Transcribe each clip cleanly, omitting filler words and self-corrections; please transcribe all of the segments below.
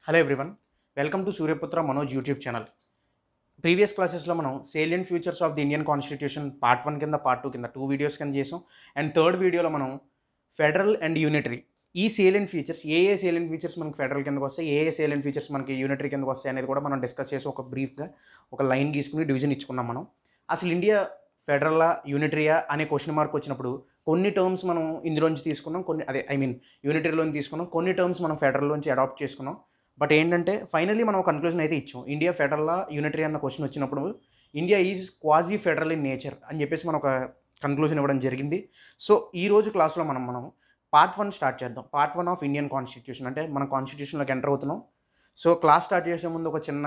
Hello everyone, welcome to Suryaputra Manoj YouTube channel. Previous క్లాసెస్లో మనం salient features of the Indian constitution part 1 కింద part 2 కింద 2 videos కింద చేసాం. అండ్ థర్డ్ వీడియోలో మనం ఫెడరల్ అండ్ యూనిటరీ ఈ సేలియన్ ఫీచర్స్ ఏ సేలియన్ ఫీచర్స్ మనకి ఫెడరల్ కిందకు వస్తాయి, ఏ సేలియన్ ఫీచర్స్ మనకి యూనిటరీ కిందకు వస్తాయి అనేది కూడా మనం డిస్కస్ చేసి ఒక బ్రీఫ్గా ఒక లైన్ గీసుకుని డివిజన్ ఇచ్చుకున్నాం. మనం అసలు ఇండియా ఫెడరలా యూనిటరీయా అనే క్వశ్చన్ మార్క్ వచ్చినప్పుడు కొన్ని టర్మ్స్ మనం ఇందులోంచి తీసుకున్నాం, కొన్ని యూనిటరీలోంచి తీసుకున్నాం, కొన్ని టర్మ్స్ మనం ఫెడరల్లోంచి అడాప్ట్ చేసుకున్నాం. బట్ ఏంటంటే ఫైనల్లీ మనం కన్క్లూజన్ అయితే ఇచ్చాం. ఇండియా ఫెడరల్ యూనిటరీ అన్న క్వశ్చన్ వచ్చినప్పుడు India is quasi federal in nature అని చెప్పేసి మనం ఒక కన్క్లూజన్ ఇవ్వడం జరిగింది. సో ఈ రోజు క్లాస్లో మనం పార్ట్ 1 స్టార్ట్ చేద్దాం. పార్ట్ 1 ఆఫ్ ఇండియన్ కాన్స్టిట్యూషన్, అంటే మన కాన్స్టిట్యూషన్లోకి ఎంటర్ అవుతున్నాం. సో క్లాస్ స్టార్ట్ చేసే ముందు ఒక చిన్న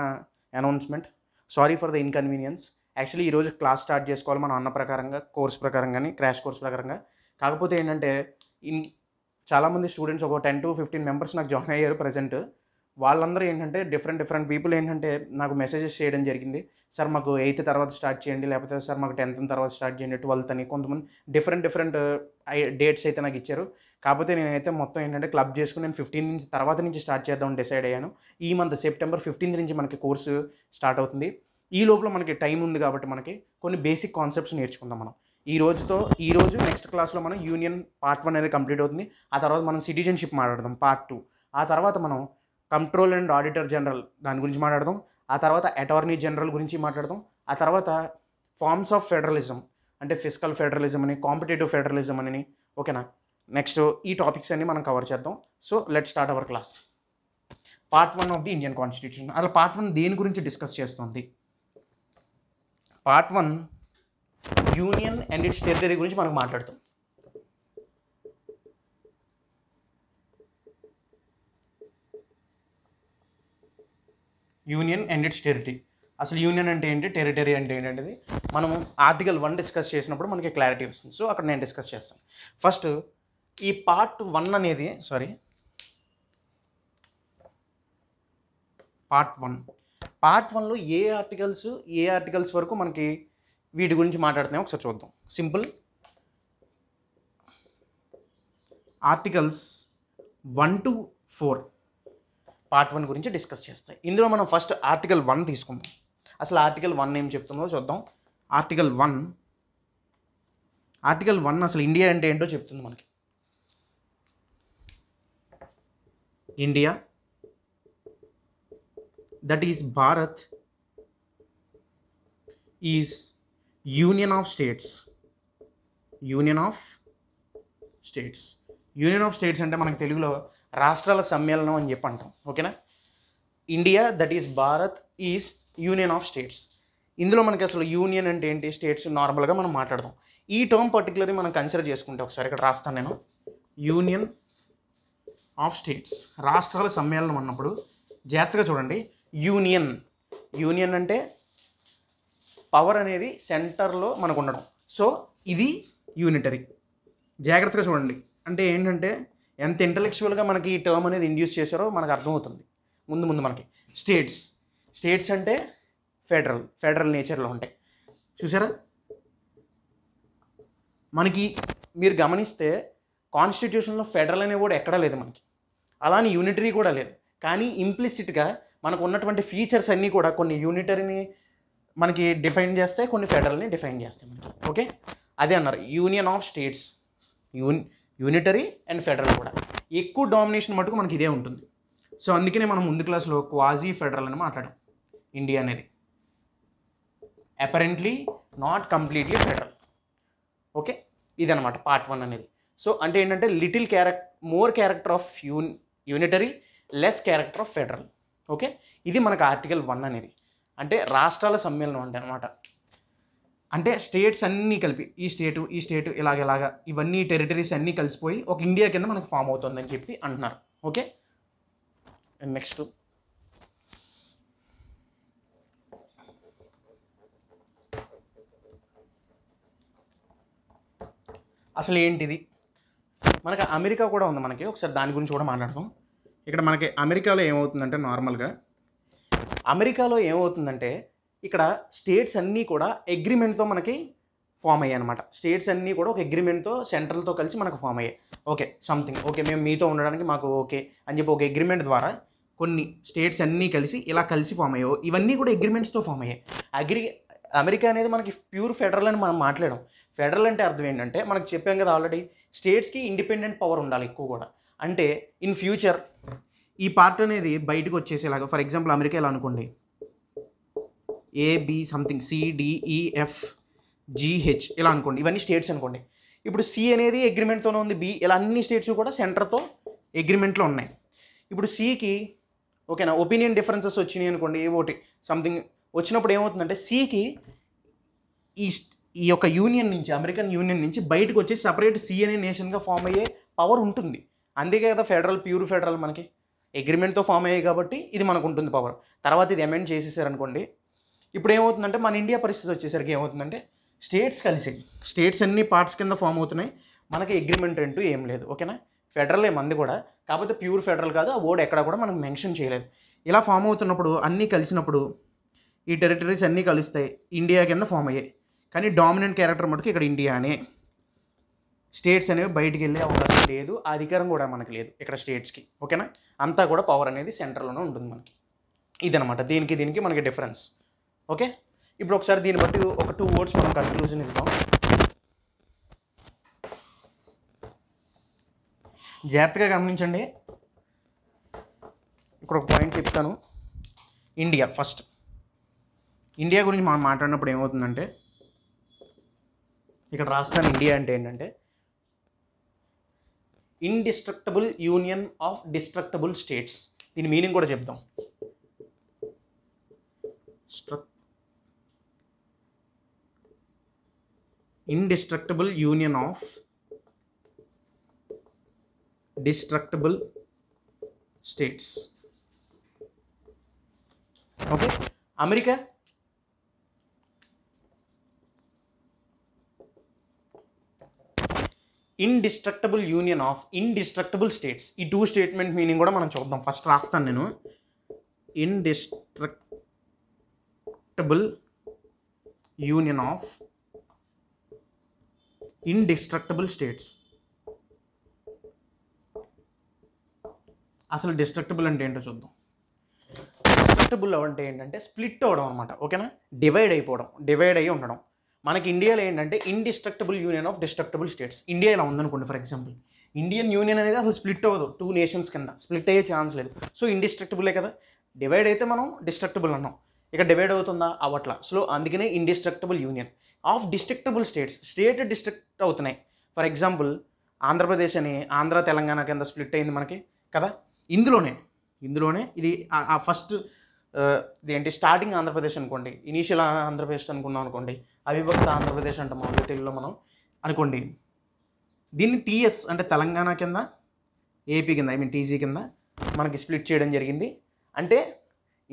announcement. Sorry for the inconvenience. Actually ఈరోజు క్లాస్ స్టార్ట్ చేసుకోవాలి మనం అన్న ప్రకారంగా, కోర్స్ ప్రకారం కానీ క్రాష్ కోర్స్ ప్రకారంగా. కాకపోతే ఏంటంటే చాలామంది స్టూడెంట్స్ ఒక 10 to 15 మెంబర్స్ నాకు జాయిన్ అయ్యారు ప్రజెంట్. వాళ్ళందరూ ఏంటంటే డిఫరెంట్ పీపుల్ ఏంటంటే నాకు మెసేజెస్ చేయడం జరిగింది. సార్ మాకు 8th తర్వాత స్టార్ట్ చేయండి, లేకపోతే సార్ మాకు 10th తర్వాత స్టార్ట్ చేయండి, 12th అని కొంతమంది డిఫరెంట్ డేట్స్ అయితే నాకు ఇచ్చారు. కాకపోతే నేనైతే మొత్తం ఏంటంటే క్లబ్ చేసుకుని నేను 15th నుంచి తర్వాత నుంచి స్టార్ట్ చేద్దామని డిసైడ్ అయ్యాను. ఈ మంత్ సెప్టెంబర్ 15th నుంచి మనకి కోర్సు స్టార్ట్ అవుతుంది. ఈ లోపల మనకి టైం ఉంది కాబట్టి మనకి కొన్ని బేసిక్ కాన్సెప్ట్స్ నేర్చుకుందాం మనం. ఈరోజు నెక్స్ట్ క్లాస్లో మనం యూనియన్ పార్ట్ 1 అనేది కంప్లీట్ అవుతుంది. ఆ తర్వాత మనం సిటిజన్షిప్ మాట్లాడదాం పార్ట్ 2. ఆ తర్వాత మనం కంట్రోల్ అండ్ ఆడిటర్ జనరల్ దాని గురించి మాట్లాడదాం. ఆ తర్వాత అటార్నీ జనరల్ గురించి మాట్లాడదాం. ఆ తర్వాత ఫార్మ్స్ ఆఫ్ ఫెడరలిజం, అంటే ఫిజికల్ ఫెడరలిజం అని, కాంపిటేటివ్ ఫెడరలిజం అని. ఓకేనా? నెక్స్ట్ ఈ టాపిక్స్ అన్ని మనం కవర్ చేద్దాం. So let start our class. Part 1 of the Indian constitution. అలా పార్ట్ 1 దేని గురించి డిస్కస్ చేస్తుంది? Part 1 union and its territory గురించి మనకు మాట్లాడుతాం. Union and its territory. అసలు యూనియన్ అంటే ఏంటి, టెరిటరీ అంటే ఏంటంటే మనం ఆర్టికల్ 1 డిస్కస్ చేసినప్పుడు మనకి క్లారిటీ వస్తుంది. సో అక్కడ నేను డిస్కస్ చేస్తాను. ఫస్ట్ ఈ పార్ట్ 1 అనేది పార్ట్ 1లో ఏ ఆర్టికల్స్ వరకు మనకి వీటి గురించి మాట్లాడుతున్నాయో ఒకసారి చూద్దాం. సింపుల్ ఆర్టికల్స్ 1 to 4 పార్ట్ 1 గురించి డిస్కస్ చేస్తాయి. ఇందులో మనం ఫస్ట్ ఆర్టికల్ 1 తీసుకుందాం. అసలు ఆర్టికల్ 1 ఏం చెప్తుందో చూద్దాం. ఆర్టికల్ 1 అసలు ఇండియా అంటే ఏంటో చెప్తుంది మనకి. India that is Bharat is union of states అంటే మనకి తెలుగులో రాష్ట్రాల సమ్మేళనం అని చెప్పి అంటాం. ఓకేనా? India that is Bharat is union of states. ఇందులో మనకి అసలు యూనియన్ అంటే ఏంటి, స్టేట్స్ నార్మల్గా మనం మాట్లాడదాం. ఈ టర్మ్ పర్టికులర్లీ మనం కన్సిడర్ చేసుకుంటే ఒకసారి ఇక్కడ రాస్తాను నేను. యూనియన్ ఆఫ్ స్టేట్స్, రాష్ట్రాల సమ్మేళనం అన్నప్పుడు జాగ్రత్తగా చూడండి. యూనియన్ అంటే పవర్ అనేది సెంటర్లో మనకు ఉండడం. సో ఇది యూనిటరీ. జాగ్రత్తగా చూడండి. అంటే ఏంటంటే ఎంత ఇంటలెక్చువల్గా మనకి ఈ టర్మ్ అనేది ఇండ్యూస్ చేశారో మనకు అర్థమవుతుంది. ముందు మనకి స్టేట్స్ అంటే ఫెడరల్ నేచర్లో ఉంటాయి. చూసారా? మనకి మీరు గమనిస్తే కాన్స్టిట్యూషన్లో ఫెడరల్ అనే కూడా ఎక్కడా లేదు మనకి, అలానే యూనిటరీ కూడా లేదు. కానీ ఇంప్లిసిట్గా మనకు ఉన్నటువంటి ఫీచర్స్ అన్నీ కూడా కొన్ని యూనిటరీని మనకి డిఫైన్ చేస్తాయి, కొన్ని ఫెడరల్ని డిఫైన్ చేస్తాయి మనకి. ఓకే, అదే అన్నారు union of states. Unitary and federal కూడా ఎక్కువ డామినేషన్ మటుకు మనకి ఇదే ఉంటుంది. సో అందుకనే మనం ముందు క్లాస్లో క్వాజీ ఫెడరల్ అని మాట్లాడాం. ఇండియా అనేది apparently not completely federal. Okay, ఇదనమాట పార్ట్ 1 అనేది. సో అంటే ఏంటంటే more character of unitary, less character of federal. Okay, ఇది మనకు ఆర్టికల్ 1 అనేది. అంటే రాష్ట్రాల సమ్మేళనం అంటే అనమాట. అంటే స్టేట్స్ అన్నీ కలిపి ఈ స్టేటు ఇలాగ ఇవన్నీ టెరిటరీస్ అన్నీ కలిసిపోయి ఒక ఇండియా కింద మనకు ఫామ్ అవుతుందని చెప్పి అంటున్నారు. ఓకే, నెక్స్ట్ అసలు ఏంటిది, మనకి అమెరికా కూడా ఉంది మనకి. ఒకసారి దాని గురించి కూడా మాట్లాడదాం. ఇక్కడ మనకి అమెరికాలో ఏమవుతుందంటే ఇక్కడ స్టేట్స్ అన్నీ కూడా అగ్రిమెంట్తో మనకి ఫామ్ అయ్యాయి అనమాట. స్టేట్స్ అన్నీ కూడా ఒక అగ్రిమెంట్తో సెంట్రల్తో కలిసి మనకు ఫామ్ అయ్యాయి. ఓకే, సంథింగ్ ఓకే మేము మీతో ఉండడానికి మాకు ఓకే అని చెప్పి ఒక అగ్రిమెంట్ ద్వారా కొన్ని స్టేట్స్ అన్నీ కలిసి ఇలా కలిసి ఫామ్ అయ్యాయో ఇవన్నీ కూడా అగ్రిమెంట్స్తో ఫామ్ అయ్యాయి. అమెరికా అనేది మనకి ప్యూర్ ఫెడరల్ అని మనం మాట్లాడాం. ఫెడరల్ అంటే అర్థం ఏంటంటే మనకు చెప్పాం కదా ఆల్రెడీ, స్టేట్స్కి ఇండిపెండెంట్ పవర్ ఉండాలి ఎక్కువ కూడా. అంటే ఇన్ ఫ్యూచర్ ఈ పార్ట్ అనేది బయటకు వచ్చేసేలాగా, ఫర్ ఎగ్జాంపుల్ అమెరికా ఎలా అనుకోండి, ఏబి సంథింగ్ సిడిఈఎఫ్ జిహెచ్ ఇలా అనుకోండి, ఇవన్నీ స్టేట్స్ అనుకోండి. ఇప్పుడు సి అనేది అగ్రిమెంట్తోనే ఉంది, బి ఇలా అన్ని స్టేట్స్ కూడా సెంటర్తో అగ్రిమెంట్లో ఉన్నాయి. ఇప్పుడు సికి ఓకేనా ఒపీనియన్ డిఫరెన్సెస్ వచ్చినాయి అనుకోండి, ఏ ఒకటి సంథింగ్ వచ్చినప్పుడు ఏమవుతుందంటే సికి ఈ యొక్క యూనియన్ నుంచి, అమెరికన్ యూనియన్ నుంచి బయటకు వచ్చి సపరేట్ సి అనే నేషన్గా ఫామ్ అయ్యే పవర్ ఉంటుంది. అందుకే కదా ఫెడరల్, ప్యూర్ ఫెడరల్ మనకి అగ్రిమెంట్తో ఫామ్ అయ్యాయి కాబట్టి ఇది మనకు ఉంటుంది పవర్. తర్వాత ఇది అమెండ్ చేసేసారనుకోండి, ఇప్పుడు ఏమవుతుందంటే మన ఇండియా పరిస్థితి వచ్చేసరికి ఏమవుతుందంటే స్టేట్స్ కలిసి, స్టేట్స్ అన్ని పార్ట్స్ కింద ఫామ్ అవుతున్నాయి, మనకి అగ్రిమెంట్ అంటూ ఏం లేదు. ఓకేనా, ఫెడరలే మంది కూడా, కాకపోతే ప్యూర్ ఫెడరల్ కాదు, ఆ వర్డ్ ఎక్కడ కూడా మనం మెన్షన్ చేయలేదు. ఇలా ఫామ్ అవుతున్నప్పుడు అన్నీ కలిసినప్పుడు ఈ టెరిటరీస్ అన్నీ కలుస్తాయి, ఇండియా కింద ఫామ్ అయ్యాయి. కానీ డామినెంట్ క్యారెక్టర్ మటుకు ఇక్కడ ఇండియా అనే, స్టేట్స్ అనేవి బయటికి వెళ్ళే అవకాశం లేదు, ఆ అధికారం కూడా మనకి లేదు ఇక్కడ స్టేట్స్కి. ఓకేనా, అంతా కూడా పవర్ అనేది సెంట్రల్లోనే ఉంటుంది మనకి. ఇదనమాట దీనికి మనకి డిఫరెన్స్. ఓకే, ఇప్పుడు ఒకసారి దీన్ని బట్టి ఒక 2 words మనం కన్క్లూజన్ ఇద్దాం. జాగ్రత్తగా గమనించండి, ఇక్కడ ఒక పాయింట్ చెప్తాను. ఇండియా ఫస్ట్, ఇండియా గురించి మనం మాట్లాడినప్పుడు ఏమవుతుందంటే ఇక్కడ రాస్తాను, ఇండియా అంటే ఏంటంటే indestructible union of destructible states. దీని మీనింగ్ కూడా చెప్దాం. Indestructible union of destructible states. Okay, America indestructible union of indestructible states. ఈ 2 స్టేట్మెంట్ మీనింగ్ కూడా మనం చూద్దాం. ఫస్ట్ రాస్తాను నేను, indestructible union of indestructible states. అసలు డిస్ట్రక్టబుల్ అంటే ఏంటో చూద్దాం. డిస్ట్రక్టబుల్ అంటే ఏంటంటే స్ప్లిట్ అవ్వడం అనమాట. ఓకేనా, డివైడ్ అయిపోవడం, డివైడ్ అయ్యి ఉండడం. మనకి ఇండియాలో ఏంటంటే indestructible union of destructible states. India ఇలా ఉందనుకోండి, ఫర్ ఎగ్జాంపుల్ ఇండియన్ యూనియన్ అనేది అసలు స్ప్లిట్ అవ్వదు, 2 నేషన్స్ కింద స్ప్లిట్ అయ్యే ఛాన్స్ లేదు. సో ఇండిస్ట్రక్టబులే కదా, డివైడ్ అయితే మనం డిస్ట్రక్టబుల్ అన్నాం. ఇక డివైడ్ అవుతుందా, అవ్వట్లా. సో అందుకనే indestructible union of destructible states. State destruct అవుతున్నాయి. ఫర్ ఎగ్జాంపుల్ ఆంధ్రప్రదేశ్ అని ఆంధ్ర తెలంగాణ కింద స్ప్లిట్ అయింది మనకి కదా. ఇందులోనే ఇది ఆ ఫస్ట్ ఇదేంటి స్టార్టింగ్ ఆంధ్రప్రదేశ్ అనుకోండి, ఇనీషియల్ ఆంధ్రప్రదేశ్ అనుకున్నాం అనుకోండి, అవిభక్త ఆంధ్రప్రదేశ్ అంటాం మామూలుగా తెలుగులో మనం అనుకోండి. దీన్ని టీఎస్ అంటే తెలంగాణ కింద, ఏపీ కింద, టీసీ కింద మనకి స్ప్లిట్ చేయడం జరిగింది. అంటే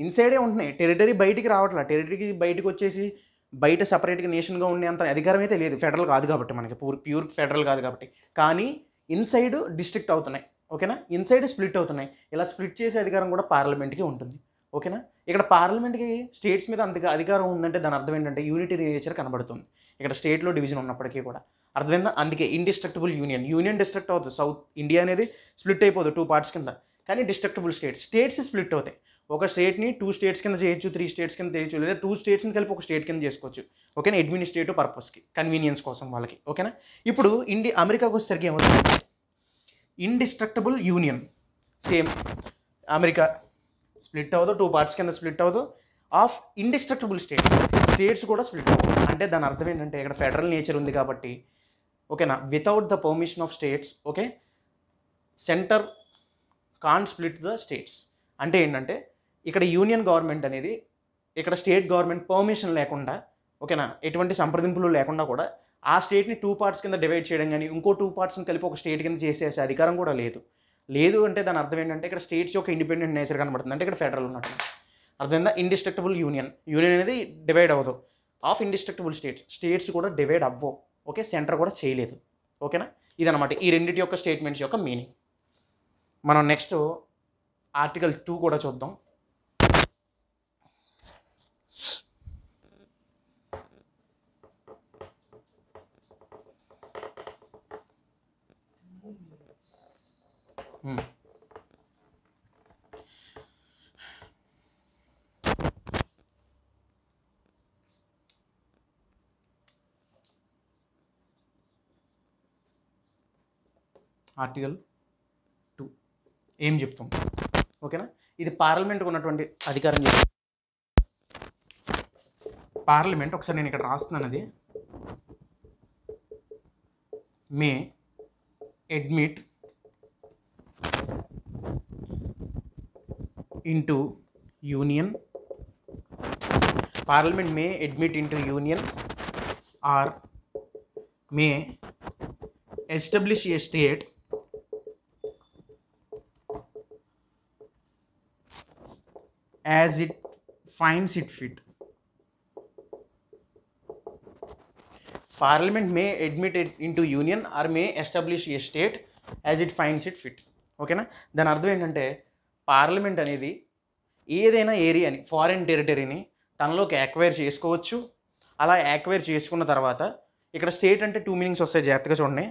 ఇన్సైడే ఉంటున్నాయి, టెరిటరీ బయటికి రావట్లా. టెరిటరీకి బయటకు వచ్చేసి బయట సపరేట్గా నేషన్గా ఉండే అంత అధికారం అయితే లేదు, ఫెడరల్ కాదు కాబట్టి మనకి, ప్యూర్ ఫెడరల్ కాదు కాబట్టి. కానీ ఇన్సైడ్ డిస్ట్రిక్ట్ అవుతున్నాయి. ఓకేనా, ఇన్సైడ్ స్ప్లిట్ అవుతున్నాయి. ఇలా స్ప్లిట్ చేసే అధికారం కూడా పార్లమెంట్కి ఉంటుంది. ఓకేనా, ఇక్కడ పార్లమెంట్కి స్టేట్స్ మీద అంతగా అధికారం ఉందంటే దాని అర్థం ఏంటంటే యూనిటరీ నేచర్ కనబడుతుంది ఇక్కడ స్టేట్లో డివిజన్ ఉన్నప్పటికీ కూడా. అర్థమైందా, అందుకే ఇండిస్ట్రక్టబుల్ యూనియన్ డిస్ట్రక్ట్ అవుతుంది. సౌత్ ఇండియా అనేది స్ప్లిట్ అయిపోదు 2 parts కింద, కానీ డిస్ట్రక్టబుల్ స్టేట్స్ స్ప్లిట్ అవుతాయి. ఒక స్టేట్ని 2 states కింద చేయొచ్చు, 3 states కింద చేయొచ్చు, లేదా 2 statesని కలిపి ఒక స్టేట్ కింద చేసుకోవచ్చు. ఓకేనా, అడ్మినిస్ట్రేటివ్ పర్పస్కి, కన్వీనియన్స్ కోసం వాళ్ళకి. ఓకేనా, ఇప్పుడు అమెరికాకు వచ్చేసరికి ఏమవుతుంది, indestructible union same America split అవ్వదు, 2 parts కింద స్ప్లిట్ అవ్వదు. ఆఫ్ ఇండిస్ట్రక్టబుల్ స్టేట్స్ కూడా స్ప్లిట్ అవ్వదు. అంటే దాని అర్థం ఏంటంటే ఇక్కడ ఫెడరల్ నేచర్ ఉంది కాబట్టి. ఓకేనా, without the permission of states, okay, centre can't split the states. అంటే ఏంటంటే ఇక్కడ యూనియన్ గవర్నమెంట్ అనేది ఇక్కడ స్టేట్ గవర్నమెంట్ పర్మిషన్ లేకుండా, ఓకేనా, ఎటువంటి సంప్రదింపులు లేకుండా కూడా ఆ స్టేట్ని 2 parts కింద డివైడ్ చేయడం కానీ ఇంకో 2 partsని కలిపి ఒక స్టేట్ కింద చేసేసే అధికారం కూడా లేదు అంటే దాని అర్థం ఏంటంటే ఇక్కడ స్టేట్స్ యొక్క ఇండిపెండెంట్ నేచర్ కనబడుతుంది. అంటే ఇక్కడ ఫెడరల్ ఉన్నట్టు అర్థమైందా. ఇండిస్ట్రక్టబుల్ యూనియన్ అనేది డివైడ్ అవ్వదు. ఆఫ్ ఇండిస్ట్రక్టబుల్ స్టేట్స్ కూడా డివైడ్ అవ్వవు. ఓకే, సెంటర్ కూడా చేయలేదు. ఓకేనా, ఇదనమాట ఈ రెండింటి యొక్క స్టేట్మెంట్స్ యొక్క మీనింగ్. మనం నెక్స్ట్ ఆర్టికల్ 2 కూడా చూద్దాం. ఆర్టికల్ 2 ఏం చెప్తాం, ఓకేనా. ఇది పార్లమెంట్కి ఉన్నటువంటి అధికారం చెప్తాం. పార్లమెంట్ ఒకసారి నేను ఇక్కడ రాస్తున్నాను, అది may admit into union, parliament may admit into union or may establish a state as it finds it fit. Parliament may admit it into union or may establish a state as it finds it fit. ఓకేనా. దాని అర్థం ఏంటంటే parliament అనేది ఏదైనా ఏరియాని, foreign టెరిటరీని తనలోకి acquire చేసుకోవచ్చు. అలా acquire చేసుకున్న తర్వాత ఇక్కడ స్టేట్ అంటే 2 మీనింగ్స్ వస్తాయి, జాగ్రత్తగా చూడండి.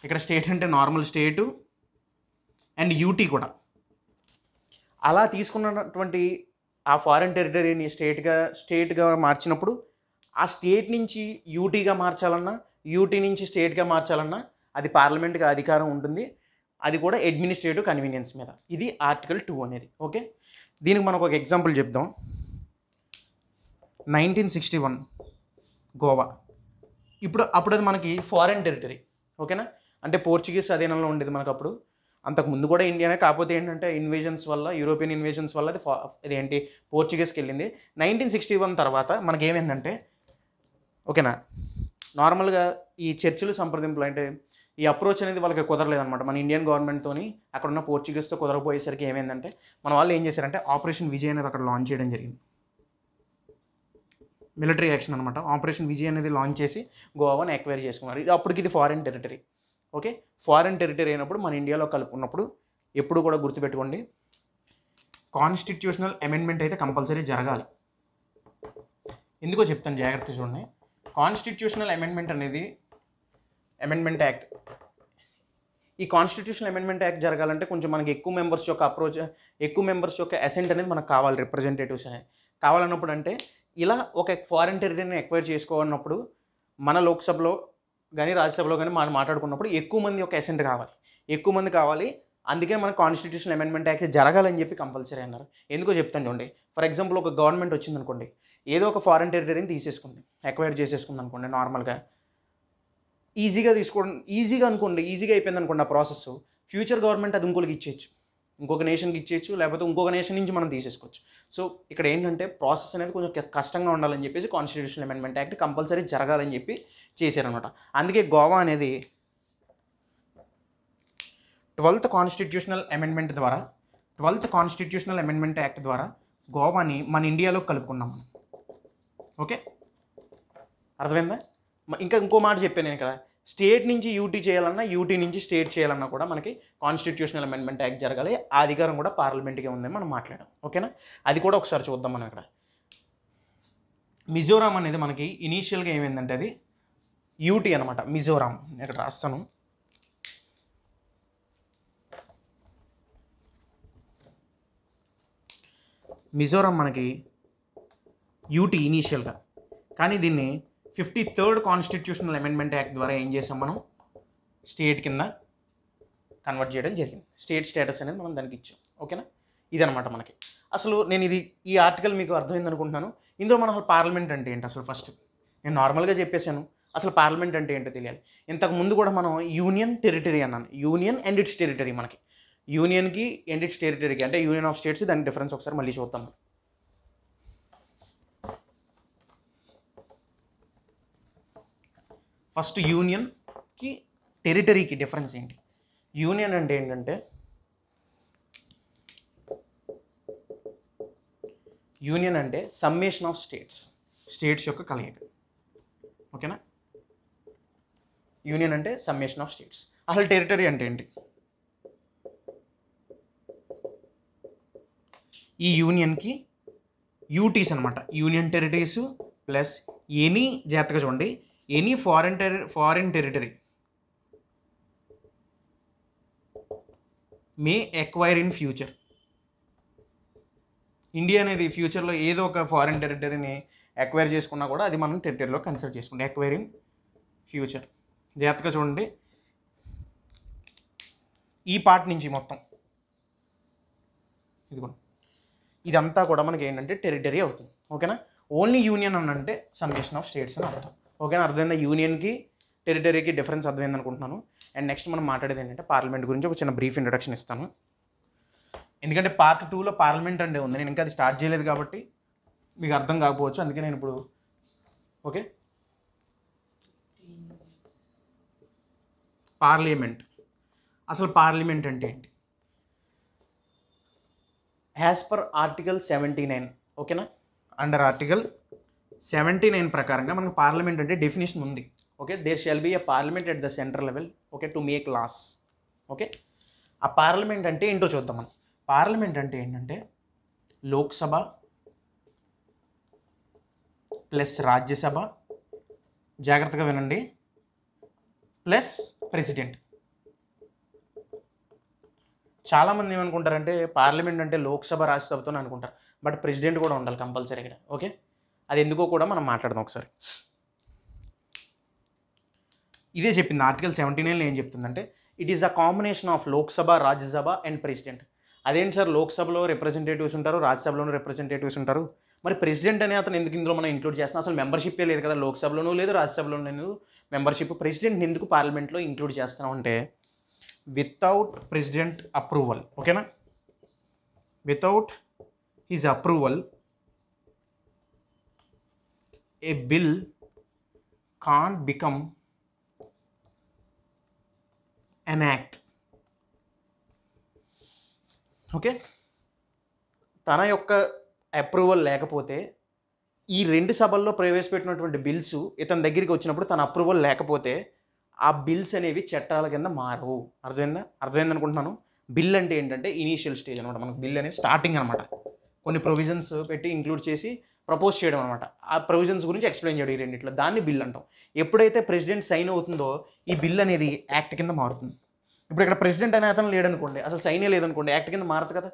ఇక్కడ స్టేట్ అంటే నార్మల్ స్టేటు అండ్ యూటీ కూడా. అలా తీసుకున్నటువంటి ఆ ఫారిన్ టెరిటరీని స్టేట్గా మార్చినప్పుడు ఆ స్టేట్ నుంచి యూటీగా మార్చాలన్నా, యూటీ నుంచి స్టేట్గా మార్చాలన్నా అది పార్లమెంట్కి అధికారం ఉంటుంది. అది కూడా అడ్మినిస్ట్రేటివ్ కన్వీనియన్స్ మీద. ఇది ఆర్టికల్ 2 అనేది. ఓకే, దీనికి మనకు ఒక ఎగ్జాంపుల్ చెప్దాం. 1961 గోవా. అప్పుడు అది మనకి ఫారిన్ టెరిటరీ, ఓకేనా. అంటే పోర్చుగీస్ అధీనంలో ఉండేది మనకు అప్పుడు. అంతకుముందు కూడా ఇండియానే, కాకపోతే ఏంటంటే ఇన్వేజన్స్ వల్ల, యూరోపియన్ ఇన్వేజన్స్ వల్ల అది ఏంటి పోర్చుగీస్కి వెళ్ళింది. 1961 తర్వాత మనకేమైందంటే, ఓకేనా, నార్మల్గా ఈ చర్చలు సంప్రదింపులు అంటే ఈ అప్రోచ్ అనేది వాళ్ళకి కుదరలేదన్నమాట మన ఇండియన్ గవర్నమెంట్తోని. అక్కడ ఉన్న పోర్చుగీస్తో కుదరపోయేసరికి ఏమైందంటే మన వాళ్ళు ఏం చేశారంటే ఆపరేషన్ విజయ్ అనేది అక్కడ లాంచ్ చేయడం జరిగింది. మిలిటరీ యాక్షన్ అనమాట. ఆపరేషన్ విజయ్ అనేది లాంచ్ చేసి గోవాని ఎక్వైర్ చేసుకున్నారు. ఇది foreign territory. Okay, foreign territory అయినప్పుడు మన ఇండియాలో కలుపుకున్నప్పుడు ఎప్పుడు కూడా గుర్తుపెట్టుకోండి, కాన్స్టిట్యూషనల్ అమెండ్మెంట్ అయితే కంపల్సరీ జరగాలి. ఎందుకో చెప్తాను, జాగ్రత్త చూడండి. కాన్స్టిట్యూషనల్ అమెండ్మెంట్ అనేది అమెండ్మెంట్ యాక్ట్. ఈ కాన్స్టిట్యూషనల్ అమెండ్మెంట్ యాక్ట్ జరగాలంటే కొంచెం మనకి ఎక్కువ మెంబర్స్ యొక్క అసెంట్ అనేది మనకు కావాలి, రిప్రజెంటేటివ్స్ అనేది కావాలన్నప్పుడు. అంటే ఇలా ఒక ఫారిన్ టెరిటరీని ఎక్వైర్ చేసుకోవాలన్నప్పుడు మన లోక్సభలో కానీ రాజ్యసభలో కానీ మనం మాట్లాడుకున్నప్పుడు ఎక్కువ మంది యొక్క అసెంట్ కావాలి. అందుకే మన కాన్స్టిట్యూషనల్ అమెండ్మెంట్ యాక్ట్ జరగాలని చెప్పి కంపల్సరీ అన్నారు. ఎందుకో చెప్తాను చూడండి. ఫర్ ఎగ్జాంపుల్ ఒక గవర్నమెంట్ వచ్చిందనుకోండి, ఏదో ఒక ఫారిన్ టెరిటరీని తీసేసుకుంది, ఎక్వైర్ చేసేసుకుంది అనుకోండి. నార్మల్గా ఈజీగా అయిపోయింది అనుకోండి ఆ ప్రాసెస్. ఫ్యూచర్ గవర్నమెంట్ అది ఇంకొకరికి ఇచ్చేయచ్చు, ఇంకొక నేషన్కి ఇచ్చేయచ్చు, లేకపోతే ఇంకొక నేషన్ నుంచి మనం తీసేసుకోవచ్చు. సో ఇక్కడ ఏంటంటే ప్రాసెస్ అనేది కొంచెం కష్టంగా ఉండాలని చెప్పేసి కాన్స్టిట్యూషనల్ అమెండ్మెంట్ యాక్ట్ కంపల్సరీ జరగాలని చెప్పి చేశారనమాట. అందుకే గోవా అనేది 12th కాన్స్టిట్యూషనల్ అమెండ్మెంట్ యాక్ట్ ద్వారా గోవాని మన ఇండియాలో కలుపుకున్నాం మనం. ఓకే, అర్థమైందా? ఇంకో మాట చెప్పాను నేను ఇక్కడ, స్టేట్ నుంచి యూటీ చేయాలన్నా, యూటీ నుంచి స్టేట్ చేయాలన్నా కూడా మనకి కాన్స్టిట్యూషనల్ అమెండ్మెంట్ యాక్ట్ జరగాలి. ఆ అధికారం కూడా పార్లమెంట్కే ఉందని మనం మాట్లాడాం. ఓకేనా, అది కూడా ఒకసారి చూద్దాం మనం. ఇక్కడ మిజోరాం అనేది మనకి ఇనీషియల్గా ఏమైందంటే అది యూటీ అనమాట. మిజోరాం ఇక్కడ రాస్తాను. మిజోరాం మనకి యూటీ ఇనీషియల్గా, కానీ దీన్ని 53rd కాన్స్టిట్యూషనల్ అమెండ్మెంట్ యాక్ట్ ద్వారా ఏం చేసాం మనం, స్టేట్ కింద కన్వర్ట్ చేయడం జరిగింది. స్టేట్ స్టేటస్ అనేది మనం దానికి ఇచ్చాం. ఓకేనా, ఇదనమాట మనకి. అసలు నేను ఈ ఆర్టికల్ మీకు అర్థమైంది అనుకుంటున్నాను. ఇందులో మనం అసలు పార్లమెంట్ అంటే ఏంటి, అసలు ఫస్ట్ నేను నార్మల్గా చెప్పేశాను. అసలు పార్లమెంట్ అంటే ఏంటో తెలియాలి. ఇంతకు ముందు కూడా మనం యూనియన్ టెరిటరీ అన్నాను. Union and its territory. మనకి యూనియన్కి అండ్ ఇట్స్ టెరిటరీకి అంటే యూనియన్ ఆఫ్ స్టేట్స్, దాని డిఫరెన్స్ ఒకసారి మళ్ళీ చూద్దాం. ఫస్ట్ యూనియన్కి టెరిటరీకి డిఫరెన్స్ ఏంటి? యూనియన్ అంటే ఏంటంటే, యూనియన్ అంటే సమ్మేషన్ ఆఫ్ స్టేట్స్ యొక్క కలయిక. ఓకేనా, యూనియన్ అంటే సమ్మేషన్ ఆఫ్ స్టేట్స్. అసలు టెరిటరీ అంటే ఏంటి? ఈ యూనియన్కి యూటీస్ అనమాట. యూనియన్ టెరిటరీస్ ప్లస్ ఎనీ, జాగ్రత్తగా చూడండి, any foreign territory May acquire in future. India అనేది ఫ్యూచర్లో ఏదో ఒక ఫారిన్ టెరిటరీని ఎక్వైర్ చేసుకున్నా కూడా అది మనం టెరిటరీలో కన్సిడర్ చేసుకుంటాం. Acquire in future. జాగ్రత్తగా చూడండి, ఈ పార్ట్ నుంచి మొత్తం ఇదిగోండి, ఇదంతా కూడా మనకి ఏంటంటే టెరిటరీ అవుతుంది. ఓకేనా. ఓన్లీ యూనియన్ అని అంటే సమ్మేషన్ ఆఫ్ స్టేట్స్ అని అర్థం. ఓకేనా, అర్థమైందా? యూనియన్కి టెరిటరీకి డిఫరెన్స్ అర్థమైంది అనుకుంటున్నాను. అండ్ నెక్స్ట్ మనం మాట్లాడేది ఏంటంటే పార్లమెంట్ గురించి ఒక చిన్న బ్రీఫ్ ఇంట్రడక్షన్ ఇస్తాను. ఎందుకంటే పార్ట్ 2లో పార్లమెంట్ అంటే ఉంది, నేను ఇంకా అది స్టార్ట్ చేయలేదు కాబట్టి మీకు అర్థం కాకపోవచ్చు, అందుకే నేను ఇప్పుడు ఓకే. పార్లమెంట్, అసలు పార్లమెంట్ అంటే ఏంటి? యాజ్ పర్ ఆర్టికల్ 79, ఓకేనా, అండర్ ఆర్టికల్ 79 ప్రకారంగా మనకు పార్లమెంట్ అంటే డెఫినేషన్ ఉంది. Okay, there shall be a parliament at the central level, okay, to make laws. Okay, ఆ పార్లమెంట్ అంటే ఏంటో చూద్దాం మనం. పార్లమెంట్ అంటే ఏంటంటే లోక్సభ ప్లస్ రాజ్యసభ, జాగ్రత్తగా వినండి, ప్లస్ ప్రెసిడెంట్. చాలామంది ఏమనుకుంటారంటే పార్లమెంట్ అంటే లోక్సభ రాజ్యసభతో అనుకుంటారు, బట్ ప్రెసిడెంట్ కూడా ఉండాలి కంపల్సరీగా. ఓకే, అది ఎందుకో కూడా మనం మాట్లాడదాం ఒకసారి. ఇదే చెప్పింది ఆర్టికల్ 79లో ఏం చెప్తుందంటే it is a combination of Lok Sabha, Rajya Sabha and president. అదేంటి సార్, లోక్సభలో రిప్రజెంటేటివ్స్ ఉంటారు, రాజ్యసభలోనూ రిప్రజెంటేటివ్స్ ఉంటారు, మరి ప్రెసిడెంట్ అనే అతను ఎందుకు ఇందులో మనం ఇంక్లూడ్ చేస్తాం? అసలు మెంబర్షిప్పే లేదు కదా, లోక్సభలోనూ లేదు, రాజ్యసభలోనూ లేదు మెంబర్షిప్. ప్రెసిడెంట్ని ఎందుకు పార్లమెంట్లో ఇంక్లూడ్ చేస్తాం అంటే వితౌట్ ప్రెసిడెంట్ అప్రూవల్, ఓకేనా, without his approval A bill can't become an act. Okay, తన యొక్క అప్రూవల్ లేకపోతే ఈ రెండు సభల్లో ప్రవేశపెట్టినటువంటి బిల్స్ ఇతని దగ్గరికి వచ్చినప్పుడు తన అప్రూవల్ లేకపోతే ఆ బిల్స్ అనేవి చట్టాల కింద మారవు. అర్థమైంది అనుకుంటున్నాను. బిల్ అంటే ఏంటంటే ఇనీషియల్ స్టేజ్ అనమాట, మనకు బిల్ అనేది స్టార్టింగ్ అనమాట, కొన్ని ప్రొవిజన్స్ పెట్టి ఇంక్లూడ్ చేసి ప్రపోజ్ చేయడం అనమాట. ఆ ప్రొవిజన్స్ గురించి ఎక్స్ప్లెయిన్ చేయడం ఈ రెండిట్లో, దాన్ని బిల్ అంటాం. ఎప్పుడైతే ప్రెసిడెంట్ సైన్ అవుతుందో ఈ బిల్ అనేది యాక్ట్ కింద మారుతుంది. ఇప్పుడు ఇక్కడ ప్రెసిడెంట్ అనే అతను లేడనుకోండి, అసలు సైనే లేదనుకోండి, యాక్ట్ కింద మారదు కదా.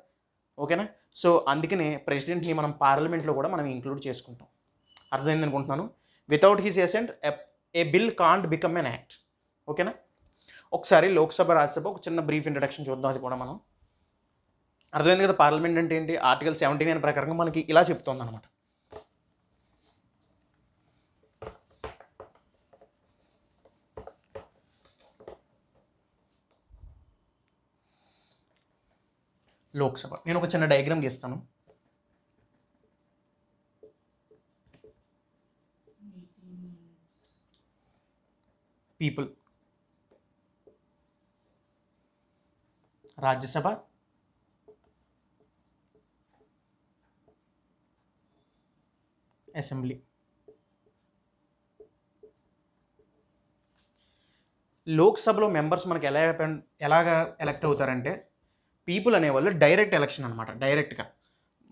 ఓకేనా, సో అందుకనే ప్రెసిడెంట్ని మనం పార్లమెంట్లో కూడా మనం ఇంక్లూడ్ చేసుకుంటాం. అర్థమైంది అనుకుంటున్నాను. Without his assent a bill can't become an act. ఓకేనా, ఒకసారి లోక్సభ, రాజ్యసభ ఒక చిన్న బ్రీఫ్ ఇంట్రడక్షన్ చూద్దాం. అది కూడా మనం అర్థమైంది కదా. పార్లమెంట్ అంటే ఏంటి? ఆర్టికల్ 79 ప్రకారంగా మనకి ఇలా చెప్తోంది అనమాట. లోక్సభ, నేను ఒక చిన్న డయాగ్రామ్ గీస్తాను. People, Rajya Sabha, assembly. లోక్సభలో మెంబర్స్ మనకి ఎలాగా ఎలక్ట్ అవుతారంటే పీపుల్ అనేవాళ్ళు డైరెక్ట్ ఎలక్షన్ అనమాట. డైరెక్ట్గా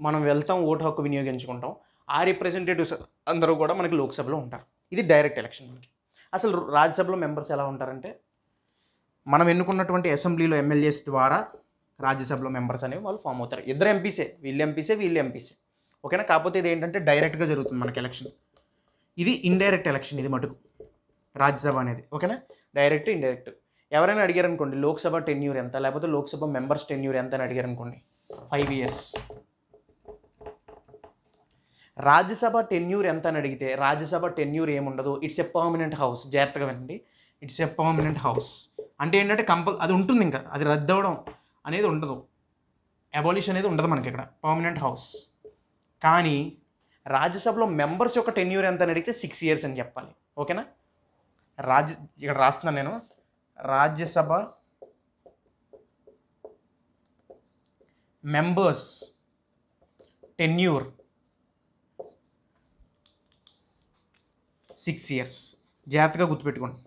మనం వెళ్తాం, ఓటు హక్కు వినియోగించుకుంటాం. ఆ రిప్రజెంటేటివ్స్ అందరూ కూడా మనకి లోక్సభలో ఉంటారు. ఇది డైరెక్ట్ ఎలక్షన్ మనకి. అసలు రాజ్యసభలో మెంబర్స్ ఎలా ఉంటారంటే మనం ఎన్నుకున్నటువంటి అసెంబ్లీలో ఎమ్మెల్యేస్ ద్వారా రాజ్యసభలో మెంబర్స్ అనేవి వాళ్ళు ఫామ్ అవుతారు. ఇద్దరు ఎంపీసే, వీళ్ళు ఎంపీసే. ఓకేనా, కాకపోతే ఇది ఏంటంటే డైరెక్ట్గా జరుగుతుంది మనకి ఎలక్షన్. ఇది ఇండైరెక్ట్ ఎలక్షన్, ఇది మటుకు రాజ్యసభ అనేది. ఓకేనా, డైరెక్ట్, ఇండైరెక్ట్. ఎవరైనా అడిగారు అనుకోండి లోక్సభ టెన్యూర్ ఎంత, లేకపోతే లోక్సభ మెంబర్స్ టెన్యూర్ ఎంత అని అడిగారు అనుకోండి, 5 years. రాజ్యసభ టెన్యూర్ ఎంత అని అడిగితే రాజ్యసభ టెన్యూర్ ఏముండదు, ఇట్స్ ఎ పర్మనెంట్ హౌస్. జాగ్రత్తగా వినండి, ఇట్స్ ఎ పర్మనెంట్ హౌస్. అంటే ఏంటంటే అది ఉంటుంది, ఇంకా అది రద్దు అవ్వడం అనేది ఉండదు, అబాలిష్ అనేది ఉండదు మనకి ఇక్కడ, పర్మనెంట్ హౌస్. కానీ రాజ్యసభలో మెంబర్స్ యొక్క టెన్యూర్ ఎంత అని అడిగితే 6 years అని చెప్పాలి. ఓకేనా, ఇక్కడ రాస్తున్నాను నేను, రాజ్యసభ మెంబర్స్ టెన్యూర్ 6 years. జాగ్రత్తగా గుర్తుపెట్టుకోండి.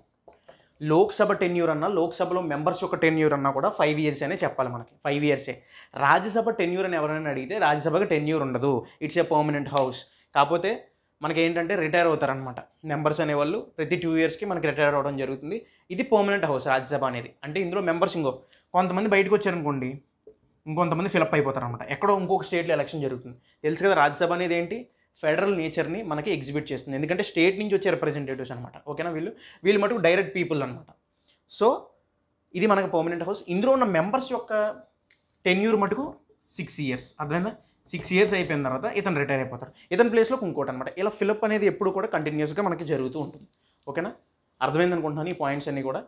లోక్సభ టెన్యూర్ అన్నా, లోక్సభలో మెంబర్స్ యొక్క టెన్యూర్ అన్నా కూడా 5 years అనే చెప్పాలి మనకి, 5 years. రాజ్యసభ టెన్యూర్ అని ఎవరైనా అడిగితే రాజ్యసభకి టెన్యూర్ ఉండదు, ఇట్స్ ఏ పర్మనెంట్ హౌస్. కాకపోతే మనకి ఏంటంటే రిటైర్ అవుతారనమాట మెంబర్స్ అనేవాళ్ళు, ప్రతి 2 yearsకి మనకి రిటైర్ అవ్వడం జరుగుతుంది. ఇది పర్మనెంట్ హౌస్ రాజ్యసభ అనేది. అంటే ఇందులో మెంబర్స్ కొంతమంది బయటకు వచ్చారనుకోండి, ఇంకొంతమంది ఫిలప్ అయిపోతారనమాట. ఎక్కడో ఇంకొక స్టేట్లో ఎలక్షన్ జరుగుతుంది. తెలుసు కదా, రాజ్యసభ అనేది ఏంటి, ఫెడరల్ నేచర్ని మనకి ఎగ్జిబిట్ చేస్తుంది. ఎందుకంటే స్టేట్ నుంచి వచ్చే రిప్రజెంటేటివ్స్ అనమాట. ఓకేనా, వీళ్ళు మటుకు డైరెక్ట్ పీపుల్ అనమాట. సో ఇది మనకు పర్మనెంట్ హౌస్. ఇందులో ఉన్న మెంబర్స్ యొక్క టెన్యూర్ మటుకు 6 years. అర్థమైందా? 6 years అయిపోయిన తర్వాత ఇతను రిటైర్ అయిపోతారు. ఇతని ప్లేస్లో ఇంకోటి అనమాట. ఇలా ఫిలప్ అనేది ఎప్పుడు కూడా కంటిన్యూస్గా మనకి జరుగుతూ ఉంటుంది. ఓకేనా? అర్థమైంది అనుకుంటున్నాను ఈ పాయింట్స్ అన్నీ కూడా.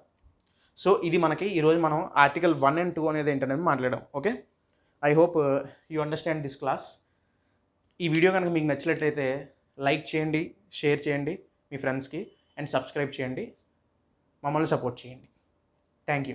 సో ఇది మనకి ఈరోజు మనం ఆర్టికల్ 1 and 2 అనేది ఏంటనేది మాట్లాడాం. Okay, I hope you understand this class. ఈ వీడియో కనుక మీకు నచ్చినట్లయితే లైక్ చేయండి, షేర్ చేయండి మీ ఫ్రెండ్స్కి, అండ్ సబ్స్క్రైబ్ చేయండి. మమ్మల్ని సపోర్ట్ చేయండి. Thank you.